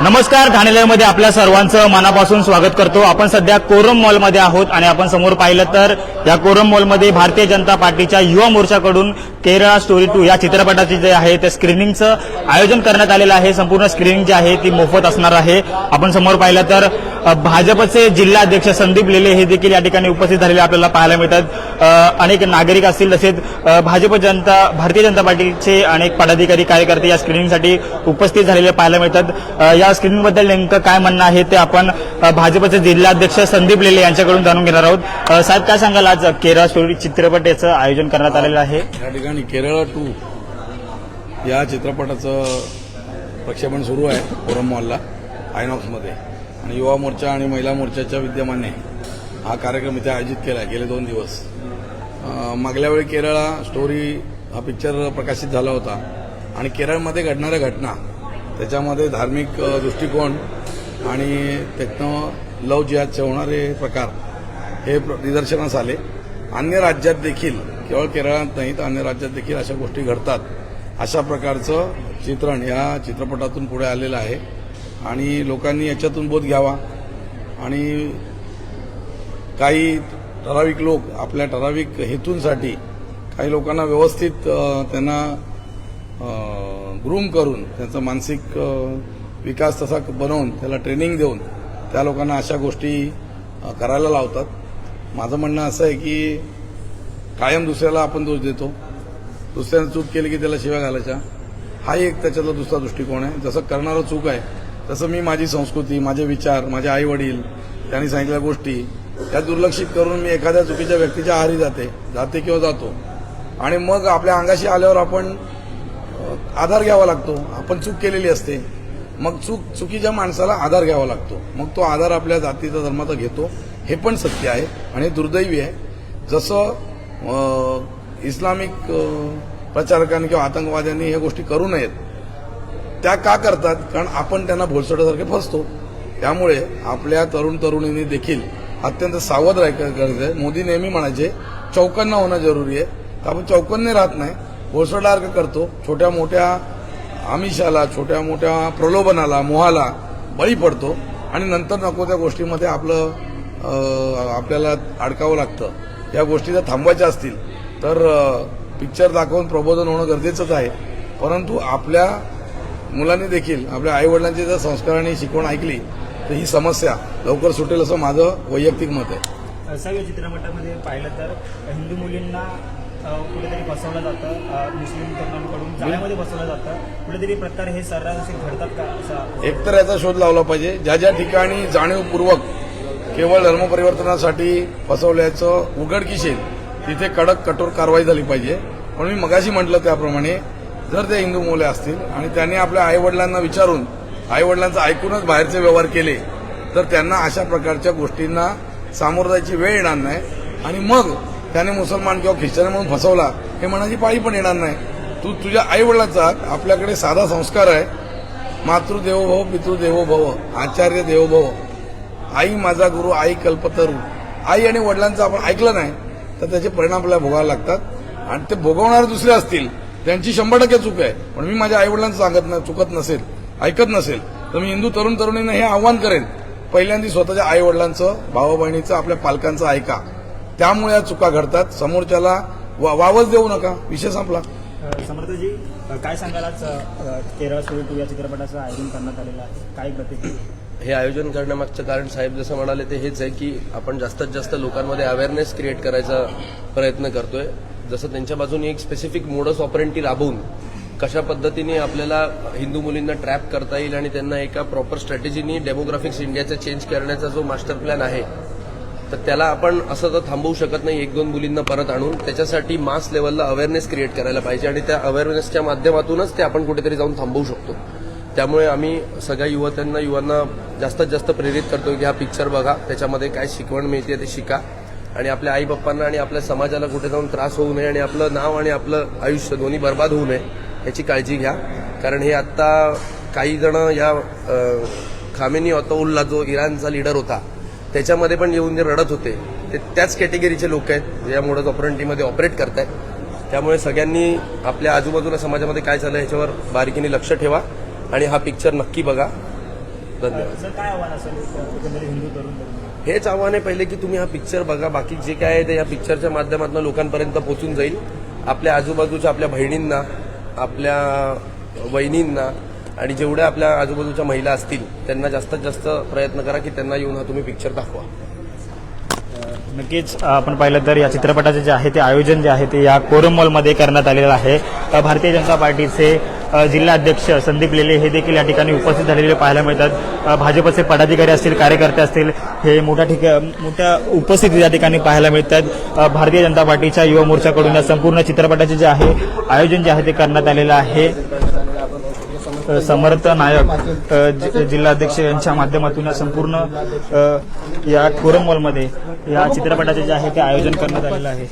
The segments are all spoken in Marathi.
नमस्कार, ठाणे लाईव्हमध्ये आपल्या सर्वांचं मनापासून स्वागत करतो। आपण सध्या कोरम मॉलमध्ये आहोत आणि आपण समोर पाहिलं तर या कोरम मॉलमध्ये भारतीय जनता पार्टीच्या युवा मोर्चाकडून केरळा स्टोरी 2 या चित्रपटाचे जे आहे ते स्क्रीनिंगचं आयोजन करण्यात आलेलं आहे। संपूर्ण स्क्रीनिंग जी आहे ती मोफत असणार आहे। आपण समोर पाहिलं तर भाजपचे जिल्हाध्यक्ष संदीप लेले हे देखील या ठिकाणी उपस्थित झालेले आपल्याला पाहायला मिळतात। अनेक नागरिक असतील तसेच भारतीय जनता पार्टीचे अनेक पदाधिकारी कार्यकर्ते या स्क्रीनिंगसाठी उपस्थित झालेले पाहायला मिळतात। या स्क्रीनिंग बद्दल नेमकं काय म्हणणं आहे ते आपण भाजपचे जिल्हाध्यक्ष संदीप लेले यांच्याकडून जाणून घेणार आहोत। साहेब, काय सांगाल, आज केरळा स्टोरी चित्रपट याचं आयोजन करण्यात आलेलं आहे। या ठिकाणी केरळा 2 या चित्रपटाचं प्रक्षेपण सुरू आहे कोरम मॉलला आयनॉक्समध्ये आणि युवा मोर्चा आणि महिला मोर्चाच्या विद्यमाने हा कार्यक्रम इथे आयोजित केला आहे गेले 2 दिवस। मागल्या वेळी केरळा स्टोरी हा पिक्चर प्रकाशित झाला होता आणि केरळमध्ये घडणाऱ्या घटना त्याच्यामध्ये धार्मिक दृष्टिकोन आणि त्यातनं लव जिहादचे होणारे प्रकार हे निदर्शनास आले। अन्य राज्यात देखील, केवळ केरळात नाही तर अन्य राज्यात देखील अशा गोष्टी घडतात, अशा प्रकारचं चित्रण या चित्रपटातून पुढे आलेलं आहे आणि लोकांनी याच्यातून बोध घ्यावा आणि काही ठराविक लोक आपल्या ठराविक हेतूंसाठी काही लोकांना व्यवस्थित त्यांना ग्रूम करून त्यांचा मानसिक विकास तसा बनवून त्याला ट्रेनिंग देऊन त्या लोकांना अशा गोष्टी करायला लावतात। माझं म्हणणं असं आहे की कायम दुसऱ्याला आपण दोष देतो, दुसऱ्याने चूक केली की त्याला शिव्या घालायच्या, हा एक त्याच्यातला दुसरा दृष्टिकोन आहे। जसं करणारं चूक आहे तसं मी माझी संस्कृती, माझे विचार, माझे आई वडील त्यांनी सांगितलेल्या गोष्टी त्या दुर्लक्षित करून मी एखाद्या चुकीच्या व्यक्तीच्या आहारी जाते किंवा जातो आणि मग आपल्या अंगाशी आल्यावर आपण आधार घ्यावा लागतो। आपण चूक केलेली असते, मग चुकीच्या माणसाला आधार घ्यावा लागतो, मग तो आधार आपल्या जातीचा धर्माचा घेतो। हे पण सत्य आहे आणि हे दुर्दैवी आहे। जसं इस्लामिक प्रचारकांनी किंवा आतंकवाद्यांनी ह्या गोष्टी करू नयेत, त्या का करतात? कारण आपण त्यांना भोळसोटासारखे फसतो। त्यामुळे आपल्या तरुण तरुणींनी देखील अत्यंत सावध राहायचं गरज आहे। मोदी नेहमी म्हणायचे चौकन्ना होणं जरुरी आहे, तर आपण चौकन्ने राहत नाही, भोळसोटासारखं करतो, छोट्या मोठ्या आमिषाला, छोट्या मोठ्या प्रलोभनाला, मोहाला बळी पडतो आणि नंतर नको त्या गोष्टीमध्ये आपल्याला अडकावं लागतं। या गोष्टी जर थांबवायच्या असतील तर पिक्चर दाखवून प्रबोधन होणं गरजेचंच आहे, परंतु आपल्या मुलांनी देखील आपल्या आईवडिलांची जर संस्कारांनी शिकवण ऐकली तर ही समस्या लवकर सुटेल असं माझं वैयक्तिक मत आहे। साहेब, चित्रपटामध्ये पाहिलं तर हिंदू मुलींना कुठेतरी बसवलं जातं, मुस्लिम तरुणांकडून जाळ्यामध्ये बसवलं जातं, कुठेतरी प्रकार हे सर्रास असे घडतात का? एकतर याचा शोध लावला पाहिजे। ज्या ज्या ठिकाणी जाणीवपूर्वक केवळ धर्मपरिवर्तनासाठी फसवल्याचं उघडकीस येईल तिथे कडक कठोर कारवाई झाली पाहिजे। पण मी मगाशी म्हटलं त्याप्रमाणे जर ते हिंदू मुले असतील आणि त्यांनी आपल्या आईवडिलांना विचारून आईवडिलांचं ऐकूनच बाहेरचे व्यवहार केले तर त्यांना अशा प्रकारच्या गोष्टींना सामोरं जायची वेळ येणार नाही आणि मग त्याने मुसलमान किंवा ख्रिश्चन म्हणून फसवला हे म्हणायची पाळी पण येणार नाही। तुझ्या आईवडिलांचा आपल्याकडे साधा संस्कार आहे, मातृदेवो भव, पितृदेवो भव, आचार्य देवो भव, आई माझा गुरु, आई कल्पतरू। आई आणि वडिलांचं आपण ऐकलं नाही तर त्याचे परिणाम आपल्याला भोगावे लागतात आणि ते भोगवणारे दुसरे असतील त्यांची 100% चूक आहे। पण मी माझ्या आईवडिलांचं चुकत नसेल, ऐकत नसेल तर मी हिंदू तरुण तरुणींना हे आव्हान करेन, पहिल्यांदा स्वतःच्या आईवडिलांचं, भावा बहिणीचं, आपल्या पालकांचं ऐका। त्यामुळे या चुका घडतात। समोरच्याला वावच देऊ नका, विषय संपला। समर्थजी, काय सांगाल, आज केरळा स्टोरी 2 या चित्रपटाचं आयोजन करण्यात आलेलं आहे, काय प्रतिक्रिया? हे आयोजन करण्यामागचं कारण साहेब जसं म्हणाले ते हेच आहे की आपण जास्तीत जास्त लोकांमध्ये अवेअरनेस क्रिएट करायचा प्रयत्न करतोय। जसं त्यांच्या बाजूने एक स्पेसिफिक मोडस ऑपरेंटी राबवून कशा पद्धतीने आपल्याला हिंदू मुलींना ट्रॅप करता येईल आणि त्यांना एका प्रॉपर स्ट्रॅटेजीनी डेमोग्राफिक्स इंडियाचा चेंज करण्याचा जो मास्टर प्लॅन आहे तर त्याला आपण असं तर थांबवू शकत नाही। 1-2 मुलींना परत आणून त्याच्यासाठी मास लेवलला अवेअरनेस क्रिएट करायला पाहिजे आणि त्या अवेअरनेसच्या माध्यमातूनच ते आपण कुठेतरी जाऊन थांबवू शकतो। त्यामुळे आम्ही सगळ्या युवांना जास्तीत जास्त प्रेरित करतो की हा पिक्चर बघा, त्याच्यामध्ये काय शिकवण मिळते ते शिका आणि आपल्या आई बाप्पांना आणि आपल्या समाजाला कुठे जाऊन त्रास होऊ नये आणि आपलं नाव आणि आपलं आयुष्य दोन्ही बर्बाद होऊ नये याची काळजी घ्या। कारण हे आत्ता काही जण या खामेनी अतौल्ला जो इराणचा लीडर होता त्याच्यामध्ये पण येऊन जे रडत होते ते त्याच कॅटेगरीचे लोक आहेत या मोडस ऑपरेंटीमध्ये ऑपरेट करतायत। त्यामुळे सगळ्यांनी आपल्या आजूबाजूला समाजामध्ये काय चाललं ह्याच्यावर बारीकीने लक्ष ठेवा आणि हा पिक्चर नक्की बघा। धन्यवाद. सर, काय आव्हान असेल एकंदरीत हिंदू तरुण हेच आव्हान आहे पहिले की तुम्ही हा पिक्चर बघा. बाकी जे काय आहे ते या पिक्चरच्या माध्यमातून लोकांपर्यंत पोहोचून जाईल. आपल्या आजूबाजूच्या आपल्या बहिणींना, आपल्या वहिनींना आणि जेवढ्या आपल्या आजूबाजूच्या महिला असतील त्यांना जास्तीत जास्त प्रयत्न करा की त्यांना येऊन हा तुम्ही पिक्चर दाखवा. नक्कीच आपण पाहिलं तर या चित्रपटाचे जे आहे ते आयोजन जे आहे ते या कोरम मॉलमध्ये करण्यात आलेलं आहे. भारतीय जनता पार्टीचे जिल्हा अध्यक्ष संदीप लेले हे देखील या ठिकाणी उपस्थित झालेले पाहायला मिळतात. भाजपचे पदाधिकारी असतील, कार्यकर्ते असतील, हे मोठ्या उपस्थिती या ठिकाणी पाहायला मिळतात. भारतीय जनता पार्टीच्या युवा मोर्चाकडून या संपूर्ण चित्रपटाचे जे आहे आयोजन जे आहे ते करण्यात आलेलं आहे. समर्थ नायक जिल्हाध्यक्ष यांच्या माध्यमातून संपूर्ण या कोरम मॉलमध्ये या चित्रपटाचे जे आहे ते आयोजन करण्यात आलेलं आहे.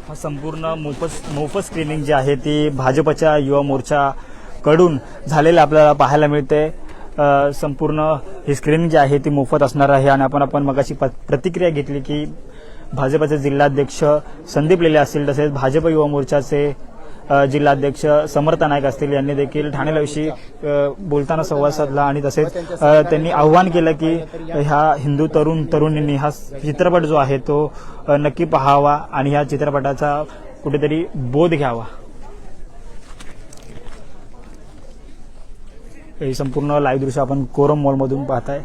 हा संपूर्ण मोफत स्क्रीनिंग जी आहे ती भाजपच्या युवा मोर्चाकडून झालेलं आपल्याला पाहायला मिळते. संपूर्ण ही स्क्रीनिंग जी आहे ती मोफत असणार आहे. आणि आपण मगाशी प्रतिक्रिया घेतली की भाजपचे जिल्हाध्यक्ष संदीप लेले असतील, तसेच भाजप युवा मोर्चाचे जिल्हाध्यक्ष समर्थ नायक असतील यांनी देखील ठाण्याविषयी बोलताना संवाद साधला. आणि तसेच त्यांनी आव्हान केलं की ह्या हिंदू तरुणींनी हा चित्रपट जो आहे तो नक्की पाहावा आणि ह्या चित्रपटाचा कुठेतरी बोध घ्यावा. हे संपूर्ण लाईव्ह दृश्य आपण कोरम मॉलमधून पाहताय.